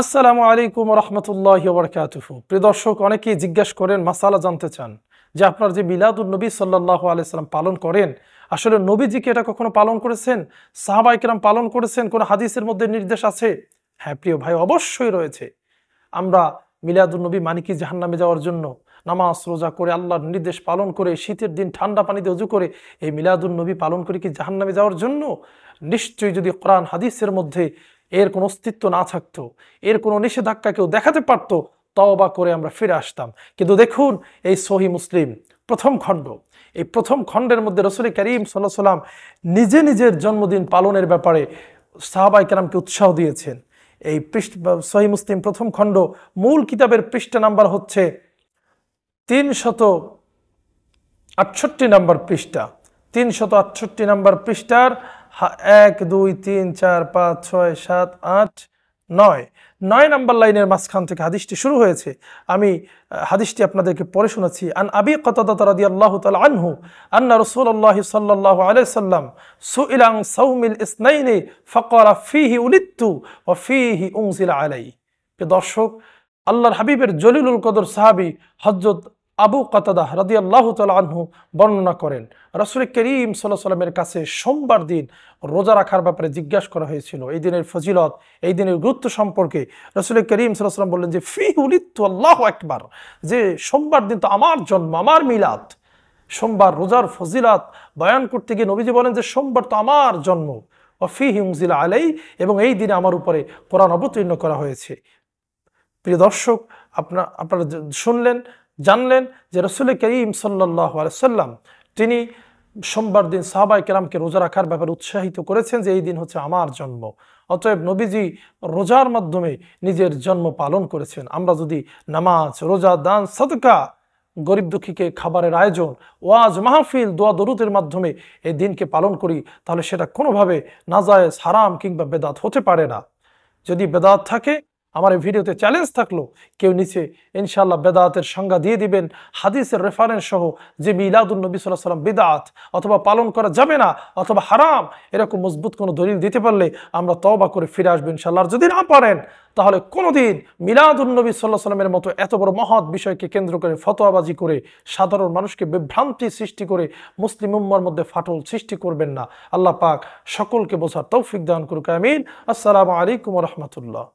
আসসালামু আলাইকুম রহমতুল্লাহি ওয়া বারাকাতুহু। প্রিয় দর্শক, অনেকেই জিজ্ঞাসা করেন, মাসালা জানতে চান যে আপনার যে মিলাদুন নবী সাল্লাল্লাহু আলাইহি সাল্লাম পালন করেন, আসলে নবীজিকে এটা কখনো পালন করেছেন? সাহাবায়ে কেরাম পালন করেছেন? কোন হাদিসের মধ্যে নির্দেশ আছে? হ্যাঁ প্রিয় ভাই, অবশ্যই রয়েছে। আমরা মিলাদুন নবী মানি কি জাহান্নামে যাওয়ার জন্য? নামাজ রোজা করে আল্লাহর নির্দেশ পালন করে শীতের দিন ঠান্ডা পানিতে ওযু করে এই মিলাদুন নবী পালন করে কি জাহান্নামে যাওয়ার জন্য? নিশ্চয়ই যদি কোরআন হাদিসের মধ্যে এর কোনো অস্তিত্ব না থাকতো, এর কোনো নিষেধাজ্ঞা কেউ দেখাতে পারতো, তওবা করে আমরা ফিরে আসতাম। কিন্তু দেখুন, এই সহিহ মুসলিম প্রথম খণ্ড, এই প্রথম খণ্ডের মধ্যে রাসূল করিম সাল্লাল্লাহু আলাইহি ওয়াসাল্লাম নিজে নিজের জন্মদিন পালনের ব্যাপারে সাহাবায়ে কেরামকে উৎসাহ দিয়েছেন। এই সহিহ মুসলিম প্রথম খণ্ড মূল কিতাবের পৃষ্ঠা নাম্বার হচ্ছে 368 নম্বর পৃষ্ঠা। 368 নম্বর পৃষ্ঠার 1 2 3 4 5 6 7 8 9 নম্বর লাইনের মাঝখান থেকে হাদিসটি শুরু হয়েছে। আমি হাদিসটি আপনাদেরকে পড়ে শোনাচ্ছি। আন আবি কাতাদা রাদিয়াল্লাহু তাআলা আনহু আন্না রাসূলুল্লাহ সাল্লাল্লাহু আলাইহি সাল্লাম সুইলা আন সাওমিল ইসনাইনি ফাকালা ফীহি উলিদতু ওয়া ফীহি উনজিলা আলাইহি। দর্শক, আল্লাহর হাবিবের জলিলুল কদর সাহাবী হযরত আবু কাতাদা রাদিয়াল্লাহু তাআলা আনহু বর্ণনা করেন, রাসূল করিম সাল্লাল্লাহু আলাইহি ওয়াসাল্লামের কাছে সোমবার দিন রোজা রাখার ব্যাপারে জিজ্ঞাসা করা হয়েছিল। এই দিনের ফজিলত, এই দিনের গুরুত্ব সম্পর্কে রাসূল করিম সাল্লাল্লাহু আলাইহি ওয়াসাল্লাম বললেন যে ফীহি উলিদতু, আল্লাহু আকবার, যে সোমবার দিন তো আমার জন্ম, আমার মিলাদ। সোমবার রোজার ফজিলত বয়ান করতে গিয়ে নবীজি বলেন যে সোমবার তো আমার জন্ম, ওয়া ফীহি উনজিলা আলাইহি, এবং এই দিনে আমার উপরে কোরআন অবতীর্ণ করা হয়েছে। প্রিয় দর্শক, আপনারা শুনলেন, জানলেন যে রাসূল করিম সাল্লাল্লাহু আলাইহি ওয়াসাল্লাম তিনি সোমবার দিন সাহাবায়ে কেরামকে রোজা রাখার ব্যাপারে উৎসাহিত করেছেন যে এই দিন হচ্ছে আমার জন্ম। অতএব নবীজি রোজার মাধ্যমে নিজের জন্ম পালন করেছেন। আমরা যদি নামাজ, রোজা, দান, সাদকা, গরিব দুঃখীকে খাবারের আয়োজন, ওয়াজ মাহফিল, দোয়া দরুদের মাধ্যমে এই দিনকে পালন করি, তাহলে সেটা কোনোভাবে নাজায়েজ, হারাম কিংবা বেদাত হতে পারে না। যদি বেদাত থাকে, আমার এই ভিডিওতে চ্যালেঞ্জ থাকলো, কেউ নিচে ইনশাআল্লাহ বেদাতের সংজ্ঞা দিয়ে দিবেন হাদিসের রেফারেন্স সহ, যে মিলাদুন নবী সাল্লাল্লাহু আলাইহি ওয়াসাল্লাম বিদআত অথবা পালন করা যাবে না অথবা হারাম, এরকম মজবুত কোনো দলিল দিতে পারলে আমরা তওবা করে ফিরে আসবো ইনশাআল্লাহ। আর যদি না পারেন, তাহলে কোনোদিন মিলাদুন নবী সাল্লাল্লাহু আলাইহি ওয়াসাল্লামের মতো এত বড় মহৎ বিষয়কে কেন্দ্র করে ফতোয়াবাজি করে সাধারণ মানুষকে বিভ্রান্তি সৃষ্টি করে মুসলিম উম্মার মধ্যে ফাটল সৃষ্টি করবেন না। আল্লাহ পাক সকলকে বোঝার তৌফিক দান করুক, আমিন। আসসালামু আলাইকুম ওয়া রাহমাতুল্লাহ।